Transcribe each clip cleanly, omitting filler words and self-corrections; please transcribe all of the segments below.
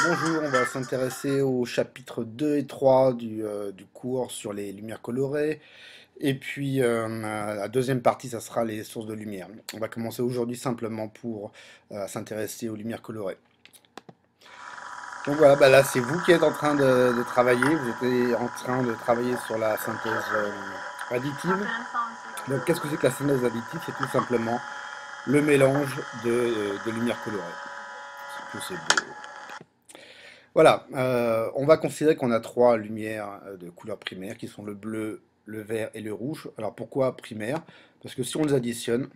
Bonjour, on va s'intéresser au chapitre 2 et 3 du cours sur les lumières colorées. Et puis la deuxième partie, ça sera les sources de lumière. On va commencer aujourd'hui simplement pour s'intéresser aux lumières colorées. Donc voilà, bah là c'est vous qui êtes en train de travailler. Vous êtes en train de travailler sur la synthèse additive. Donc qu'est-ce que c'est que la synthèse additive? C'est tout simplement le mélange de lumières colorées. C'est que c'est beau. Voilà, on va considérer qu'on a trois lumières de couleur primaire qui sont le bleu, le vert et le rouge. Alors pourquoi primaire? Parce que si on les additionne,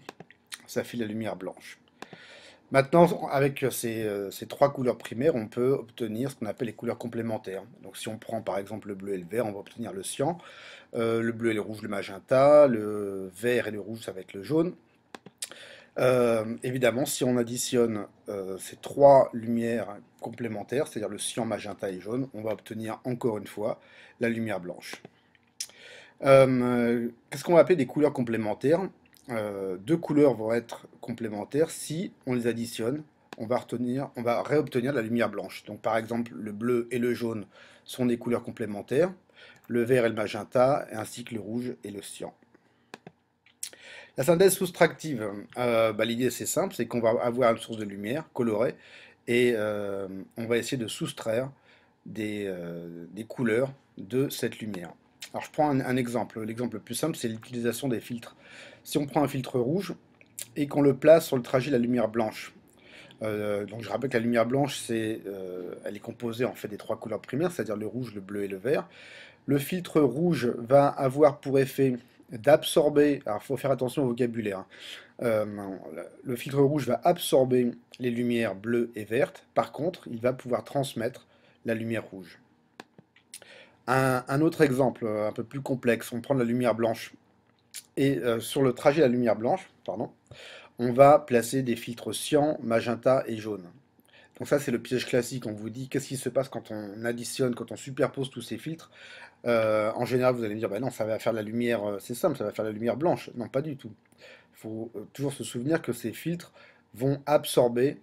ça fait la lumière blanche. Maintenant, avec ces trois couleurs primaires, on peut obtenir ce qu'on appelle les couleurs complémentaires. Donc si on prend par exemple le bleu et le vert, on va obtenir le cyan, le bleu et le rouge, le magenta, le vert et le rouge, ça va être le jaune. Évidemment, si on additionne ces trois lumières complémentaires, c'est-à-dire le cyan, magenta et jaune, on va obtenir encore une fois la lumière blanche. Qu'est-ce qu'on va appeler des couleurs complémentaires? Deux couleurs vont être complémentaires si on les additionne. On va réobtenir la lumière blanche. Donc par exemple, le bleu et le jaune sont des couleurs complémentaires, le vert et le magenta, ainsi que le rouge et le cyan. La synthèse soustractive, l'idée c'est simple, c'est qu'on va avoir une source de lumière colorée et on va essayer de soustraire des couleurs de cette lumière. Alors je prends un exemple. L'exemple le plus simple, c'est l'utilisation des filtres. Si on prend un filtre rouge et qu'on le place sur le trajet de la lumière blanche, donc je rappelle que la lumière blanche, elle est composée en fait des trois couleurs primaires, c'est-à-dire le rouge, le bleu et le vert. Le filtre rouge va avoir pour effet d'absorber, alors il faut faire attention au vocabulaire, hein. Euh, le filtre rouge va absorber les lumières bleues et vertes, par contre, il va pouvoir transmettre la lumière rouge. Un autre exemple un peu plus complexe, on prend la lumière blanche, et sur le trajet de la lumière blanche, pardon, on va placer des filtres cyan, magenta et jaune. Donc ça, c'est le piège classique. On vous dit qu'est-ce qui se passe quand on additionne, quand on superpose tous ces filtres. En général, vous allez me dire, bah non, ça va faire la lumière, c'est simple, ça va faire la lumière blanche. Non, pas du tout. Il faut toujours se souvenir que ces filtres vont absorber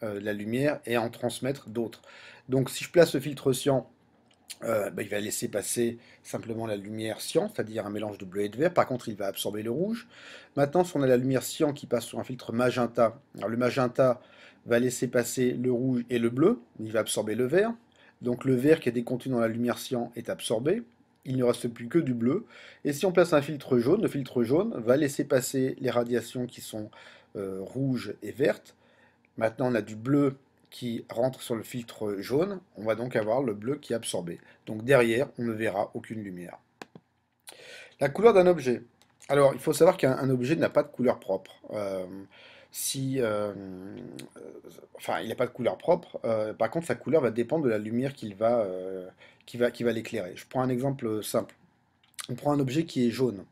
la lumière et en transmettre d'autres. Donc si je place le filtre cyan, il va laisser passer simplement la lumière cyan, c'est-à-dire un mélange de bleu et de vert. Par contre, il va absorber le rouge. Maintenant, si on a la lumière cyan qui passe sur un filtre magenta, alors le magenta va laisser passer le rouge et le bleu, il va absorber le vert. Donc le vert qui était contenu dans la lumière cyan est absorbé. Il ne reste plus que du bleu. Et si on place un filtre jaune, le filtre jaune va laisser passer les radiations qui sont rouges et vertes. Maintenant, on a du bleu qui rentre sur le filtre jaune. On va donc avoir le bleu qui est absorbé. Donc derrière, on ne verra aucune lumière. La couleur d'un objet. Alors, il faut savoir qu'un objet n'a pas de couleur propre. Enfin, il n'a pas de couleur propre. Par contre, sa couleur va dépendre de la lumière qui va l'éclairer. Je prends un exemple simple. On prend un objet qui est jaune.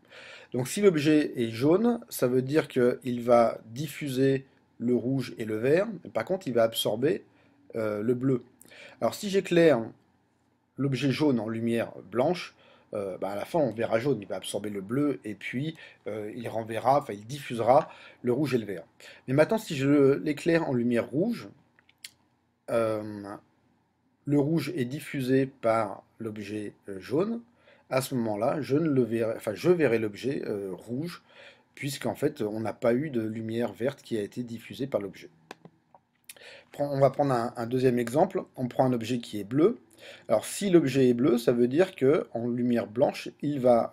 Donc si l'objet est jaune, ça veut dire qu'il va diffuser le rouge et le vert. Par contre, il va absorber le bleu. Alors si j'éclaire l'objet jaune en lumière blanche, à la fin on verra jaune, il va absorber le bleu et puis il diffusera le rouge et le vert. Mais maintenant si je l'éclaire en lumière rouge, euh, le rouge est diffusé par l'objet jaune. À ce moment-là, je verrai l'objet rouge, puisqu'en fait, on n'a pas eu de lumière verte qui a été diffusée par l'objet. On va prendre un deuxième exemple. On prend un objet qui est bleu. Alors, si l'objet est bleu, ça veut dire que en lumière blanche, il va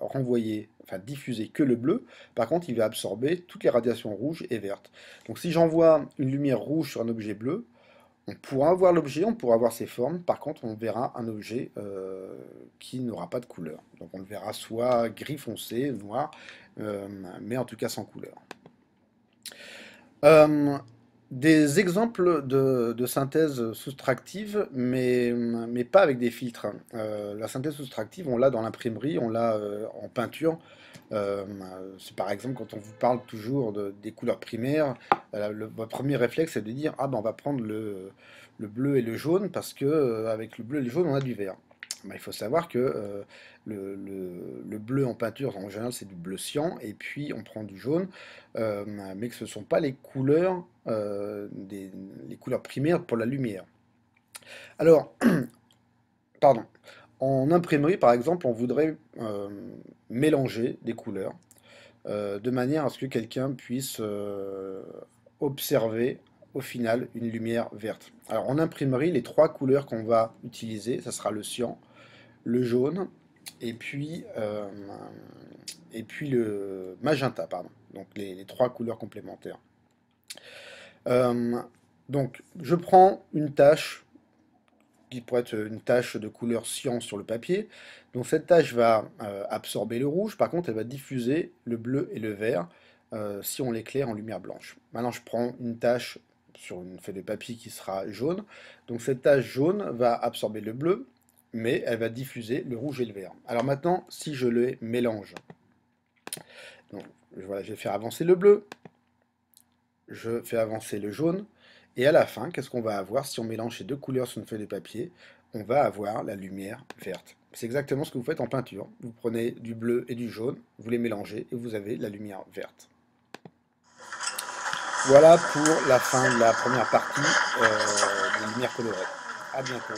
diffuser que le bleu. Par contre, il va absorber toutes les radiations rouges et vertes. Donc, si j'envoie une lumière rouge sur un objet bleu, on pourra voir l'objet, on pourra voir ses formes. Par contre, on verra un objet qui n'aura pas de couleur. Donc, on le verra soit gris foncé, noir, mais en tout cas sans couleur. Euh, des exemples de synthèse soustractive, mais pas avec des filtres. La synthèse soustractive, on l'a dans l'imprimerie, on l'a en peinture. Euh, c'est par exemple quand on vous parle toujours des couleurs primaires, votre premier réflexe c'est de dire ah ben on va prendre le bleu et le jaune parce que avec le bleu et le jaune on a du vert. Il faut savoir que le bleu en peinture, en général, c'est du bleu cyan, et puis on prend du jaune, mais que ce ne sont pas les couleurs, les couleurs primaires pour la lumière. Alors, pardon, en imprimerie, par exemple, on voudrait mélanger des couleurs de manière à ce que quelqu'un puisse observer au final une lumière verte. Alors en imprimerie, les trois couleurs qu'on va utiliser, ça sera le cyan, le jaune et puis le magenta, pardon. Donc les trois couleurs complémentaires. Euh, donc je prends une tache qui pourrait être une tache de couleur cyan sur le papier. Donc cette tache va absorber le rouge, par contre elle va diffuser le bleu et le vert si on l'éclaire en lumière blanche. Maintenant je prends une tache sur une feuille de papier qui sera jaune. Donc cette tache jaune va absorber le bleu, mais elle va diffuser le rouge et le vert. Alors maintenant, si je les mélange, donc voilà, je vais faire avancer le bleu, je fais avancer le jaune, et à la fin, qu'est-ce qu'on va avoir si on mélange ces deux couleurs sur une feuille de papier? On va avoir la lumière verte. C'est exactement ce que vous faites en peinture. Vous prenez du bleu et du jaune, vous les mélangez et vous avez la lumière verte. Voilà pour la fin de la première partie des lumières colorées. À bientôt.